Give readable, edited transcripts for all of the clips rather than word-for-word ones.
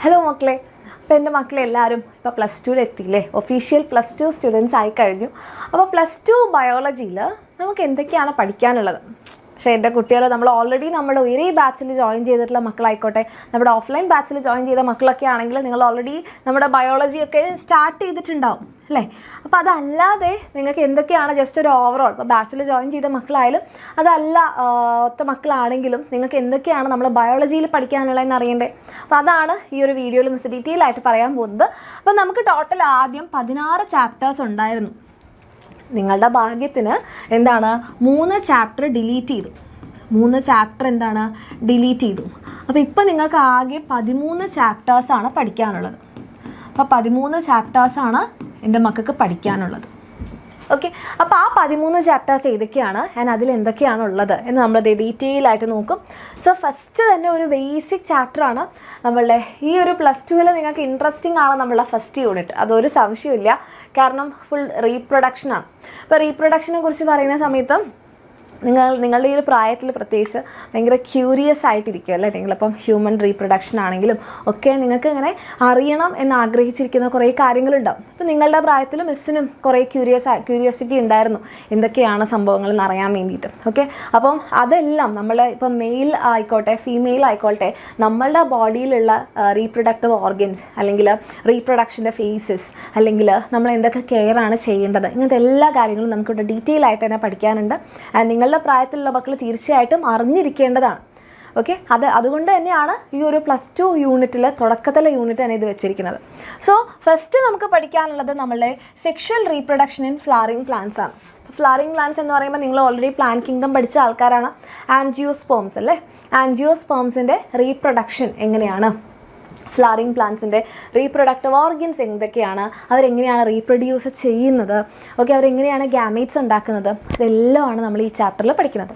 Hello മക്കളെ, അപ്പോൾ എൻ്റെ മക്കളെല്ലാവരും ഇപ്പോൾ +2 എത്തിയില്ലേ? ഒഫീഷ്യൽ +2 സ്റ്റുഡൻസ് ആയി കഴിഞ്ഞു. അപ്പോൾ +2 ബയോളജിയിൽ നമുക്ക് എന്തൊക്കെയാണ് പഠിക്കാനുള്ളത്? പക്ഷേ എൻ്റെ കുട്ടികൾ നമ്മൾ ഓൾറെഡി നമ്മുടെ ഒരേ ബാച്ചിൽ ജോയിൻ ചെയ്തിട്ടുള്ള മക്കളായിക്കോട്ടെ, നമ്മുടെ ഓഫ്ലൈൻ ബാച്ചിൽ ജോയിൻ ചെയ്ത മക്കളൊക്കെ ആണെങ്കിൽ നിങ്ങൾ ഓൾറെഡി നമ്മുടെ ബയോളജിയൊക്കെ സ്റ്റാർട്ട് ചെയ്തിട്ടുണ്ടാവും അല്ലേ? അപ്പോൾ അതല്ലാതെ നിങ്ങൾക്ക് എന്തൊക്കെയാണ് ജസ്റ്റ് ഒരു ഓവറോൾ, ഇപ്പോൾ ബാച്ചിൽ ജോയിൻ ചെയ്ത മക്കളായാലും അതല്ല ഒത്ത മക്കളാണെങ്കിലും നിങ്ങൾക്ക് എന്തൊക്കെയാണ് നമ്മൾ ബയോളജിയിൽ പഠിക്കാനുള്ളതെന്ന് അറിയണ്ടേ? അപ്പോൾ അതാണ് ഈ ഒരു വീഡിയോയിൽ മിസ് ഡീറ്റെയിൽ ആയിട്ട് പറയാൻ പോകുന്നത്. അപ്പോൾ നമുക്ക് ടോട്ടൽ ആദ്യം 16 ചാപ്റ്റേഴ്സ് ഉണ്ടായിരുന്നു. നിങ്ങളുടെ ഭാഗ്യത്തിന് എന്താണ് 3 ചാപ്റ്റർ ഡിലീറ്റ് ചെയ്തു. 3 ചാപ്റ്റർ എന്താണ് ഡിലീറ്റ് ചെയ്തു. അപ്പോൾ ഇപ്പോൾ നിങ്ങൾക്ക് ആകെ 13 ചാപ്റ്റേഴ്സാണ് പഠിക്കാനുള്ളത്. അപ്പോൾ 13 ചാപ്റ്റേഴ്സാണ് എൻ്റെ മക്കൾക്ക് പഠിക്കാനുള്ളത്. ഓക്കെ, അപ്പോൾ ആ 13 ചാപ്റ്റേഴ്സ് ഏതൊക്കെയാണ് ആൻഡ് അതിൽ എന്തൊക്കെയാണ് ഉള്ളത് എന്ന് നമ്മളത് ഡീറ്റെയിൽ ആയിട്ട് നോക്കും. സോ ഫസ്റ്റ് തന്നെ ഒരു ബേസിക് ചാപ്റ്ററാണ് നമ്മളുടെ ഈ ഒരു +2ൽ നിങ്ങൾക്ക് ഇൻട്രസ്റ്റിംഗ് ആണ് നമ്മളുടെ ഫസ്റ്റ് യൂണിറ്റ്, അതൊരു സംശയമില്ല. കാരണം ഫുൾ റീപ്രൊഡക്ഷനാണ്. അപ്പോൾ റീപ്രൊഡക്ഷനെ കുറിച്ച് പറയുന്ന സമയത്ത് നിങ്ങളുടെ ഈ ഒരു പ്രായത്തിൽ പ്രത്യേകിച്ച് ഭയങ്കര ക്യൂരിയസ് ആയിട്ടിരിക്കും അല്ലേ? നിങ്ങളിപ്പം ഹ്യൂമൻ റീപ്രൊഡക്ഷൻ ആണെങ്കിലും ഒക്കെ നിങ്ങൾക്ക് ഇങ്ങനെ അറിയണം എന്ന് ആഗ്രഹിച്ചിരിക്കുന്ന കുറേ കാര്യങ്ങളുണ്ടാവും. അപ്പോൾ നിങ്ങളുടെ പ്രായത്തിൽ മിസ്സിനും കുറേ ക്യൂരിയോസിറ്റി ഉണ്ടായിരുന്നു എന്തൊക്കെയാണ് സംഭവങ്ങൾ എന്ന് അറിയാൻ വേണ്ടിയിട്ട്. ഓക്കെ, അപ്പം അതെല്ലാം നമ്മൾ ഇപ്പം മെയിൽ ആയിക്കോട്ടെ ഫീമെയിൽ ആയിക്കോട്ടെ നമ്മളുടെ ബോഡിയിലുള്ള റീപ്രൊഡക്റ്റീവ് ഓർഗൻസ് അല്ലെങ്കിൽ റീപ്രൊഡക്ഷൻ്റെ ഫേസസ് അല്ലെങ്കിൽ നമ്മൾ എന്തൊക്കെ കെയർ ആണ് ചെയ്യേണ്ടത്, ഇങ്ങനത്തെ എല്ലാ കാര്യങ്ങളും നമുക്കിവിടെ ഡീറ്റെയിൽ ആയിട്ട് തന്നെ പഠിക്കാനുണ്ട്. നിങ്ങളുടെ പ്രായത്തിലുള്ള മക്കൾ തീർച്ചയായിട്ടും അറിഞ്ഞിരിക്കേണ്ടതാണ്. ഓക്കെ, അതുകൊണ്ട് തന്നെയാണ് ഈ ഒരു +2 യൂണിറ്റിൽ തുടക്കത്തിലെ യൂണിറ്റ് തന്നെ ഇത് വെച്ചിരിക്കുന്നത്. സോ ഫസ്റ്റ് നമുക്ക് പഠിക്കാനുള്ളത് നമ്മളുടെ sexual reproduction in flowering plants ആണ്. ഫ്ലവറിംഗ് പ്ലാന്റ്സ് എന്ന് പറയുമ്പോൾ നിങ്ങൾ ഓൾറെഡി പ്ലാന്റ് കിങ്ഡം പഠിച്ച ആൾക്കാരാണ്. ആൻജിയോസ്പേംസ് അല്ലേ? ആൻജിയോസ്പേംസിൻ്റെ റീപ്രൊഡക്ഷൻ എങ്ങനെയാണ്, ഫ്ലവറിംഗ് പ്ലാന്റ്സിൻ്റെ റീപ്രൊഡക്റ്റീവ് ഓർഗൻസ് എന്തൊക്കെയാണ്, അവരെങ്ങനെയാണ് റീപ്രൊഡ്യൂസ് ചെയ്യുന്നത്, ഓക്കെ, അവരെങ്ങനെയാണ് ഗാമീറ്റ്സ് ഉണ്ടാക്കുന്നത്, ഇതെല്ലാമാണ് നമ്മൾ ഈ ചാപ്റ്ററിൽ പഠിക്കുന്നത്.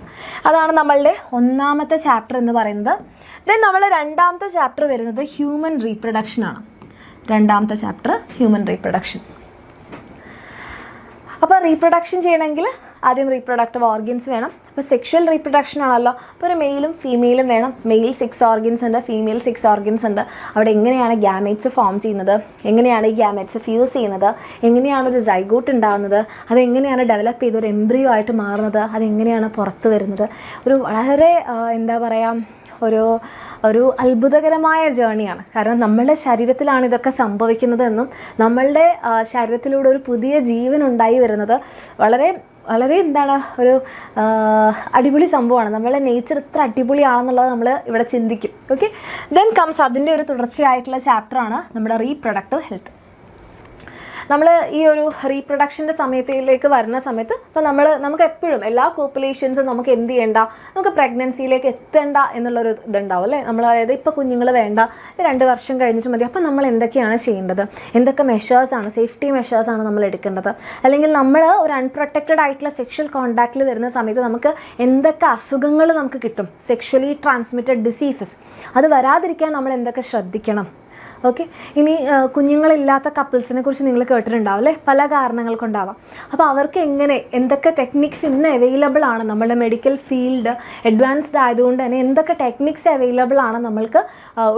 അതാണ് നമ്മളുടെ ഒന്നാമത്തെ ചാപ്റ്റർ എന്ന് പറയുന്നത്. ദെൻ നമ്മൾ രണ്ടാമത്തെ ചാപ്റ്റർ വരുന്നത് ഹ്യൂമൻ റീപ്രൊഡക്ഷനാണ്. രണ്ടാമത്തെ ചാപ്റ്റർ ഹ്യൂമൻ റീപ്രൊഡക്ഷൻ. അപ്പോൾ റീപ്രൊഡക്ഷൻ ചെയ്യണമെങ്കിൽ ആദ്യം റീപ്രൊഡക്റ്റീവ് ഓർഗൻസ് വേണം. അപ്പോൾ സെക്ഷൽ റീപ്രൊഡക്ഷൻ ആണല്ലോ, അപ്പോൾ ഒരു മെയിലും ഫീമെയിലും വേണം. മെയിൽ 6 ഓർഗൻസ് ഉണ്ട്, ഫീമെയിൽ 6 ഓർഗൻസ് ഉണ്ട്. അവിടെ എങ്ങനെയാണ് ഗ്യാമേറ്റ്സ് ഫോം ചെയ്യുന്നത്, എങ്ങനെയാണ് ഈ ഗ്യാമേറ്റ്സ് ഫ്യൂസ് ചെയ്യുന്നത്, എങ്ങനെയാണ് ഒരു സൈഗോട്ട് ഉണ്ടാകുന്നത്, അതെങ്ങനെയാണ് ഡെവലപ്പ് ചെയ്ത് ഒരു എംബ്രിയോ ആയിട്ട് മാറുന്നത്, അതെങ്ങനെയാണ് പുറത്ത് വരുന്നത്, ഒരു വളരെ എന്താ പറയുക ഒരു അത്ഭുതകരമായ ജേണിയാണ്. കാരണം നമ്മളുടെ ശരീരത്തിലാണ് ഇതൊക്കെ സംഭവിക്കുന്നത് എന്നും നമ്മളുടെ ശരീരത്തിലൂടെ ഒരു പുതിയ ജീവൻ ഉണ്ടായി വരുന്നത് വളരെ എന്താണ് ഒരു അടിപൊളി സംഭവമാണ്. നമ്മളുടെ നേച്ചർ ഇത്ര അടിപൊളിയാണെന്നുള്ളത് നമ്മൾ ഇവിടെ ചിന്തിക്കും. ഓക്കെ, ദെൻ കംസ് അതിൻ്റെ ഒരു തുടർച്ചയായിട്ടുള്ള ചാപ്റ്ററാണ് നമ്മുടെ റീപ്രൊഡക്റ്റീവ് ഹെൽത്ത്. നമ്മൾ ഈ ഒരു റീപ്രൊഡക്ഷൻ്റെ സമയത്തിലേക്ക് വരുന്ന സമയത്ത് ഇപ്പോൾ നമുക്ക് എപ്പോഴും എല്ലാ പോപ്പുലേഷൻസും നമുക്ക് എന്ത് ചെയ്യേണ്ട, നമുക്ക് പ്രഗ്നൻസിയിലേക്ക് എത്തേണ്ട എന്നുള്ളൊരു ഇതുണ്ടാവും അല്ലേ? നമ്മൾ അതായത് ഇപ്പോൾ കുഞ്ഞുങ്ങൾ വേണ്ട, 2 വർഷം കഴിഞ്ഞിട്ട് മതി. അപ്പോൾ നമ്മൾ എന്തൊക്കെയാണ് ചെയ്യേണ്ടത്, എന്തൊക്കെ മെഷേഴ്സാണ്, സേഫ്റ്റി മെഷേഴ്സാണ് നമ്മൾ എടുക്കേണ്ടത്, അല്ലെങ്കിൽ നമ്മൾ ഒരു അൺപ്രൊട്ടക്റ്റഡ് ആയിട്ടുള്ള സെക്ഷൽ കോൺടാക്റ്റിൽ വരുന്ന സമയത്ത് നമുക്ക് എന്തൊക്കെ അസുഖങ്ങൾ നമുക്ക് കിട്ടും, സെക്ഷലി ട്രാൻസ്മിറ്റഡ് ഡിസീസസ്, അത് വരാതിരിക്കാൻ നമ്മൾ എന്തൊക്കെ ശ്രദ്ധിക്കണം. ഓക്കെ, ഇനി കുഞ്ഞുങ്ങളില്ലാത്ത കപ്പിൾസിനെ കുറിച്ച് നിങ്ങൾ കേട്ടിട്ടുണ്ടാവും അല്ലേ? പല കാരണങ്ങൾ കൊണ്ടാവാം. അപ്പോൾ അവർക്ക് എന്തൊക്കെ ടെക്നിക്സ് ഇന്ന് അവൈലബിൾ ആണ്, നമ്മുടെ മെഡിക്കൽ ഫീൽഡ് അഡ്വാൻസ്ഡ് ആയതുകൊണ്ട് തന്നെ എന്തൊക്കെ ടെക്നിക്സ് അവൈലബിൾ ആണ് നമ്മൾക്ക്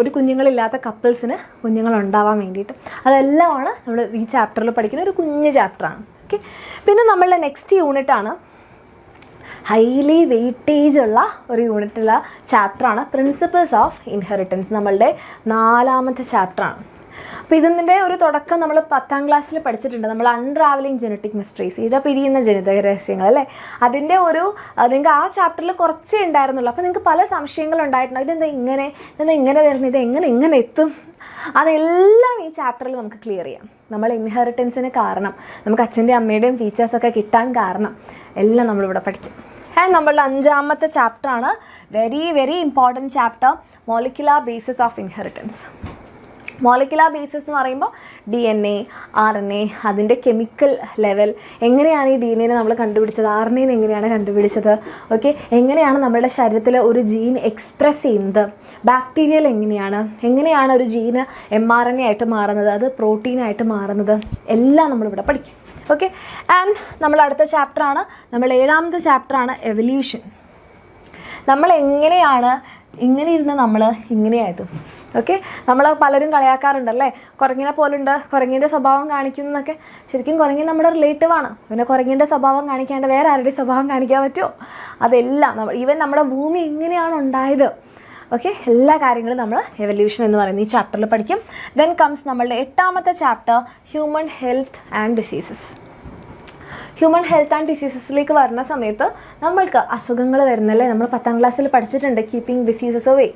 ഒരു കുഞ്ഞുങ്ങളില്ലാത്ത കപ്പിൾസിന് കുഞ്ഞുങ്ങളുണ്ടാവാൻ വേണ്ടിയിട്ട്. അതെല്ലാമാണ് നമ്മൾ ഈ ചാപ്റ്ററിൽ പഠിക്കുന്ന ഒരു കുഞ്ഞ് ചാപ്റ്ററാണ്. ഓക്കെ, പിന്നെ നമ്മളുടെ നെക്സ്റ്റ് യൂണിറ്റാണ് ഹൈലി വെയിറ്റേജ് ഉള്ള ഒരു യൂണിറ്റുള്ള ചാപ്റ്ററാണ് പ്രിൻസിപ്പിൾസ് ഓഫ് ഇൻഹെറിറ്റൻസ്. നമ്മളുടെ 4ാമത്തെ ചാപ്റ്ററാണ്. അപ്പോൾ ഇതിൻ്റെ ഒരു തുടക്കം നമ്മൾ 10ാം ക്ലാസ്സിൽ പഠിച്ചിട്ടുണ്ട്. നമ്മൾ അൺട്രാവലിംഗ് ജെനറ്റിക് മിസ്റ്ററീസ്, ഇടപിരിയുന്ന ജനിതക രഹസ്യങ്ങൾ അല്ലേ? അതിൻ്റെ നിങ്ങൾക്ക് ആ ചാപ്റ്ററിൽ കുറച്ചേ ഉണ്ടായിരുന്നുള്ളൂ. അപ്പോൾ നിങ്ങൾക്ക് പല സംശയങ്ങളുണ്ടായിട്ടുണ്ട്. ഇതെന്താ ഇങ്ങനെ വരുന്നത്, ഇത് എങ്ങനെ എത്തും, അതെല്ലാം ഈ ചാപ്റ്ററിൽ നമുക്ക് ക്ലിയർ ചെയ്യാം. നമ്മൾ ഇൻഹെറിറ്റൻസിന് കാരണം, നമുക്ക് അച്ഛൻ്റെയും അമ്മയുടെയും ഫീച്ചേഴ്സൊക്കെ കിട്ടാൻ കാരണം എല്ലാം നമ്മളിവിടെ പഠിക്കും. ആൻഡ് നമ്മളുടെ 5ാമത്തെ ചാപ്റ്ററാണ് very important chapter, molecular basis of inheritance. Molecular basis എന്ന് പറയുമ്പോൾ DNA, RNA, അതിൻ്റെ കെമിക്കൽ ലെവൽ, എങ്ങനെയാണ് ഈ DNA നമ്മൾ കണ്ടുപിടിച്ചത്, RNA എങ്ങനെയാണ് കണ്ടുപിടിച്ചത്, ഓക്കെ, എങ്ങനെയാണ് നമ്മുടെ ശരീരത്തിൽ ഒരു ജീൻ എക്സ്പ്രസ് ചെയ്യുന്നത്, ബാക്ടീരിയൽ എങ്ങനെയാണ് ഒരു ജീന് mRNA ആയിട്ട് മാറുന്നത്, അത് പ്രോട്ടീനായിട്ട് മാറുന്നത്, എല്ലാം നമ്മളിവിടെ പഠിക്കും. ഓക്കെ, ആൻഡ് നമ്മൾ അടുത്ത ചാപ്റ്ററാണ്, നമ്മൾ 7ാമത്തെ ചാപ്റ്ററാണ് എവല്യൂഷൻ. നമ്മൾ എങ്ങനെയാണ് ഇങ്ങനെ ഇരുന്ന് നമ്മൾ ഇങ്ങനെയായത്, ഓക്കെ, നമ്മൾ പലരും കളിയാക്കാറുണ്ടല്ലേ, കുരങ്ങിനെ പോലുണ്ട്, കുരങ്ങിൻ്റെ സ്വഭാവം കാണിക്കുന്നു എന്നൊക്കെ. ശരിക്കും കുരങ്ങി നമ്മുടെ റിലേറ്റീവാണ്. പിന്നെ കുരങ്ങിൻ്റെ സ്വഭാവം കാണിക്കാണ്ട് വേറെ ആരുടെ സ്വഭാവം കാണിക്കാൻ പറ്റുമോ? അതെല്ലാം ഈവൻ നമ്മുടെ ഭൂമി എങ്ങനെയാണ് ഉണ്ടായത്, ഓക്കെ, എല്ലാ കാര്യങ്ങളും നമ്മൾ എവല്യൂഷൻ എന്ന് പറയുന്ന ഈ ചാപ്റ്ററിൽ പഠിക്കും. ദെൻ കംസ് നമ്മളുടെ 8ാമത്തെ chapter human health and diseases. Human health and ഡിസീസസിലേക്ക് വരുന്ന സമയത്ത് നമ്മൾക്ക് അസുഖങ്ങൾ വരുന്നല്ലേ, നമ്മൾ 10ാം ക്ലാസ്സിൽ പഠിച്ചിട്ടുണ്ട് കീപ്പിംഗ് ഡിസീസസ് അവേ.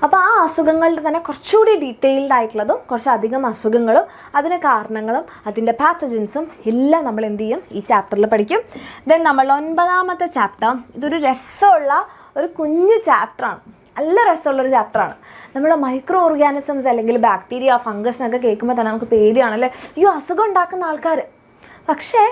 അപ്പോൾ ആ അസുഖങ്ങളുടെ തന്നെ കുറച്ചുകൂടി ഡീറ്റെയിൽഡ് ആയിട്ടുള്ളതും കുറച്ചധികം അസുഖങ്ങളും അതിൻ്റെ കാരണങ്ങളും അതിൻ്റെ പാത്തജൻസും എല്ലാം നമ്മൾ എന്ത് ചെയ്യും, ഈ ചാപ്റ്ററിൽ പഠിക്കും. ദെൻ നമ്മൾ 9ാമത്തെ ചാപ്റ്റർ, ഇതൊരു രസമുള്ള ഒരു കുഞ്ഞു ചാപ്റ്ററാണ്, നല്ല രസമുള്ളൊരു ചാപ്റ്ററാണ്. നമ്മുടെ മൈക്രോ ഓർഗാനിസംസ് അല്ലെങ്കിൽ ബാക്ടീരിയ, ഫംഗസ് എന്നൊക്കെ കേൾക്കുമ്പോൾ തന്നെ നമുക്ക് പേടിയാണല്ലേ, ഈ അസുഖം ഉണ്ടാക്കുന്ന ആൾക്കാർ. പക്ഷേ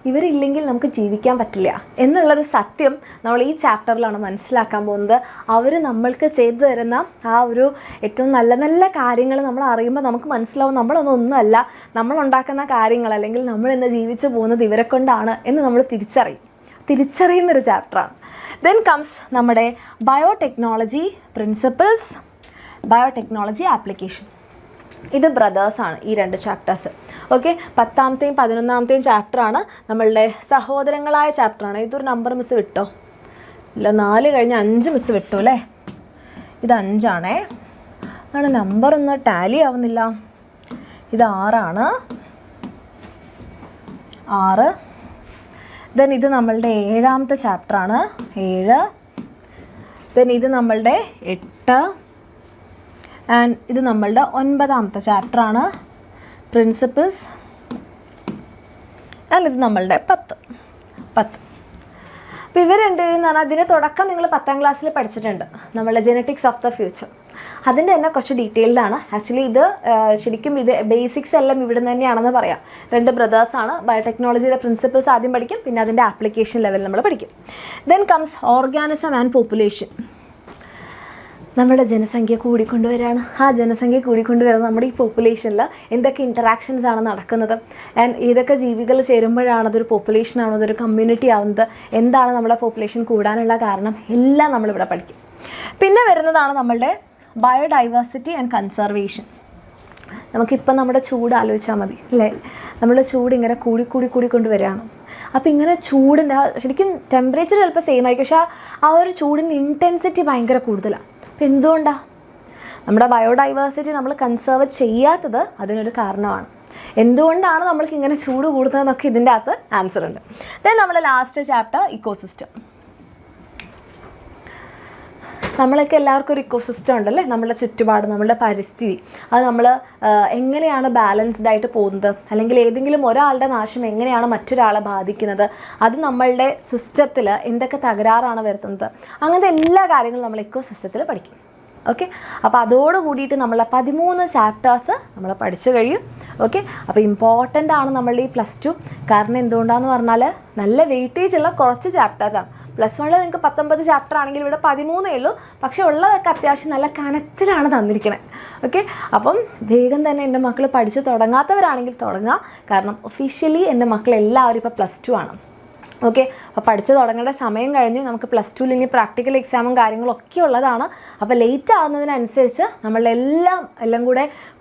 ഇവരില്ലെങ്കിൽ നമുക്ക് ജീവിക്കാൻ പറ്റില്ല എന്നുള്ളൊരു സത്യം നമ്മൾ ഈ ചാപ്റ്ററിലാണ് മനസ്സിലാക്കാൻ പോകുന്നത്. അവർ നമ്മൾക്ക് ചെയ്തു തരുന്ന ആ ഒരു ഏറ്റവും നല്ല നല്ല കാര്യങ്ങൾ നമ്മൾ അറിയുമ്പോൾ നമുക്ക് മനസ്സിലാവും നമ്മളൊന്നല്ല, നമ്മളുണ്ടാക്കുന്ന കാര്യങ്ങൾ അല്ലെങ്കിൽ നമ്മൾ ഇന്ന് ജീവിച്ചു പോകുന്നത് ഇവരെ കൊണ്ടാണ് എന്ന് നമ്മൾ തിരിച്ചറിയുന്നൊരു ചാപ്റ്ററാണ്. ദെൻ കംസ് നമ്മുടെ ബയോടെക്നോളജി പ്രിൻസിപ്പിൾസ്, ബയോടെക്നോളജി ആപ്ലിക്കേഷൻ. ഇത് ബ്രദേഴ്സാണ് ഈ 2 ചാപ്റ്റേഴ്സ്. ഓക്കെ, 10ാമത്തെയും 11ാമത്തെയും ചാപ്റ്ററാണ് നമ്മളുടെ സഹോദരങ്ങളായ ചാപ്റ്ററാണ്. ഇതൊരു നമ്പർ മിസ് വിട്ടോ? ഇല്ല, 4 കഴിഞ്ഞ് 5 മിസ് വിട്ടു അല്ലേ? ഇത് 5ആണേ, ആണ് നമ്പർ ഒന്ന് ടാലി ആവുന്നില്ല. ഇത് 6ആണ്, 6. ദെൻ ഇത് നമ്മളുടെ 7ാമത്തെ ചാപ്റ്ററാണ്, 7. ദെൻ ഇത് നമ്മളുടെ 8. ആൻഡ് ഇത് നമ്മളുടെ 9ാമത്തെ ചാപ്റ്ററാണ്, പ്രിൻസിപ്പിൾസ്. ആൻഡ് ഇത് നമ്മളുടെ 10. അപ്പോൾ ഇവർ രണ്ടുപേരും എന്ന് പറഞ്ഞാൽ അതിൻ്റെ തുടക്കം നിങ്ങൾ 10ാം ക്ലാസ്സിൽ പഠിച്ചിട്ടുണ്ട്, നമ്മളുടെ ജെനറ്റിക്സ് ഓഫ് ദ ഫ്യൂച്ചർ. അതിൻ്റെ തന്നെ കുറച്ച് ഡീറ്റെയിൽഡാണ്. ആക്ച്വലി ഇത് ശരിക്കും ഇത് ബേസിക്സ് എല്ലാം ഇവിടെ നിന്ന് തന്നെയാണെന്ന് പറയാം. 2 ബ്രദേഴ്സാണ്. ബയോടെക്നോളജിയുടെ പ്രിൻസിപ്പിൾസ് ആദ്യം പഠിക്കും, പിന്നെ അതിൻ്റെ ആപ്ലിക്കേഷൻ ലെവൽ നമ്മൾ പഠിക്കും. Then comes organism and population. നമ്മുടെ ജനസംഖ്യ കൂടിക്കൊണ്ടുവരികയാണ്. ആ ജനസംഖ്യ കൂടിക്കൊണ്ടുവരുന്ന നമ്മുടെ ഈ പോപ്പുലേഷനിൽ എന്തൊക്കെ ഇൻറ്ററാക്ഷൻസ് ആണ് നടക്കുന്നത്, ആൻഡ് ഏതൊക്കെ ജീവികൾ ചേരുമ്പോഴാണ് അതൊരു പോപ്പുലേഷൻ ആണോ, അതൊരു കമ്മ്യൂണിറ്റി ആവുന്നത്, എന്താണ് നമ്മുടെ പോപ്പുലേഷൻ കൂടാനുള്ള കാരണം, എല്ലാം നമ്മളിവിടെ പഠിക്കും. പിന്നെ വരുന്നതാണ് നമ്മളുടെ ബയോഡൈവേഴ്സിറ്റി ആൻഡ് കൺസർവേഷൻ. നമുക്കിപ്പം നമ്മുടെ ചൂട് ആലോചിച്ചാൽ മതി അല്ലേ, നമ്മുടെ ചൂട് ഇങ്ങനെ കൂടിക്കൊണ്ടുവരികയാണ്. അപ്പോൾ ഇങ്ങനെ ചൂടിൻ്റെ ശരിക്കും ടെമ്പറേച്ചർ ചിലപ്പോൾ സെയിം ആയിരിക്കും, പക്ഷേ ആ ഒരു ചൂടിൻ്റെ ഇൻറ്റൻസിറ്റി ഭയങ്കര കൂടുതലാണ്. അപ്പോൾ എന്തുകൊണ്ടാണ് നമ്മുടെ ബയോഡൈവേഴ്സിറ്റി നമ്മൾ കൺസേർവ് ചെയ്യാത്തത്? അതിനൊരു കാരണമാണ്. എന്തുകൊണ്ടാണ് നമ്മൾക്ക് ഇങ്ങനെ ചൂട് കൂടുന്നതെന്നൊക്കെ ഇതിൻ്റെ അകത്ത് ആൻസർ ഉണ്ട്. ദെൻ നമ്മുടെ ലാസ്റ്റ് ചാപ്റ്റർ ഇക്കോസിസ്റ്റം. നമ്മളൊക്കെ എല്ലാവർക്കും ഒരു ഇക്കോസിസ്റ്റം ഉണ്ടല്ലേ, നമ്മുടെ ചുറ്റുപാട്, നമ്മുടെ പരിസ്ഥിതി. അത് നമ്മൾ എങ്ങനെയാണ് ബാലൻസ്ഡ് ആയിട്ട് പോകുന്നത്, അല്ലെങ്കിൽ ഏതെങ്കിലും ഒരാളുടെ നാശം എങ്ങനെയാണ് മറ്റൊരാളെ ബാധിക്കുന്നത്, അത് നമ്മളുടെ സിസ്റ്റത്തിൽ എന്തൊക്കെ തകരാറാണ് വരുത്തുന്നത്, അങ്ങനത്തെ എല്ലാ കാര്യങ്ങളും നമ്മൾ ഇക്കോസിസ്റ്റത്തിൽ പഠിക്കും. ഓക്കെ, അപ്പോൾ അതോട് കൂടിയിട്ട് നമ്മളെ 13 ചാപ്റ്റേഴ്സ് നമ്മൾ പഠിച്ചു കഴിയും. ഓക്കെ, അപ്പോൾ ഇമ്പോർട്ടൻ്റ് ആണ് നമ്മളുടെ ഈ +2. കാരണം എന്തുകൊണ്ടാണെന്ന് പറഞ്ഞാൽ നല്ല വെയിറ്റേജ് ഉള്ള കുറച്ച് ചാപ്റ്റേഴ്സാണ്. +1 നിങ്ങൾക്ക് 19 ചാപ്റ്റർ ആണെങ്കിൽ ഇവിടെ 13 ഉള്ളൂ, പക്ഷേ ഉള്ളതൊക്കെ അത്യാവശ്യം നല്ല കനത്തിലാണ് തന്നിരിക്കുന്നത്. ഓക്കെ, അപ്പം വേഗം തന്നെ എൻ്റെ മക്കൾ പഠിച്ചു തുടങ്ങാത്തവരാണെങ്കിൽ തുടങ്ങുക. കാരണം ഒഫീഷ്യലി എൻ്റെ മക്കളെല്ലാവരും ഇപ്പോൾ +2 ആണ്. ഓക്കെ, അപ്പോൾ പഠിച്ചു തുടങ്ങേണ്ട സമയം കഴിഞ്ഞു. നമുക്ക് +2 ഇനി പ്രാക്ടിക്കൽ എക്സാമും കാര്യങ്ങളൊക്കെ ഉള്ളതാണ്. അപ്പോൾ ലേറ്റ് ആകുന്നതിനനുസരിച്ച് എല്ലാം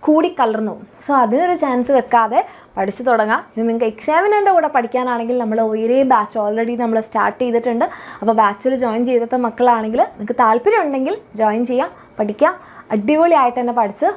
കൂടി കലർന്നു. സോ അതിനൊരു ചാൻസ് വെക്കാതെ പഠിച്ചു തുടങ്ങാം. ഇനി നിങ്ങൾക്ക് എക്സാമിനൻ്റെ കൂടെ പഠിക്കാനാണെങ്കിൽ നമ്മൾ UYARE ബാച്ച് ഓൾറെഡി നമ്മൾ സ്റ്റാർട്ട് ചെയ്തിട്ടുണ്ട്. അപ്പോൾ ബാച്ചിൽ ജോയിൻ ചെയ്തിട്ട് മക്കളാണെങ്കിൽ നിങ്ങൾക്ക് താല്പര്യം ഉണ്ടെങ്കിൽ ജോയിൻ ചെയ്യാം, പഠിക്കാം. അടിപൊളിയായിട്ട് തന്നെ പഠിച്ച്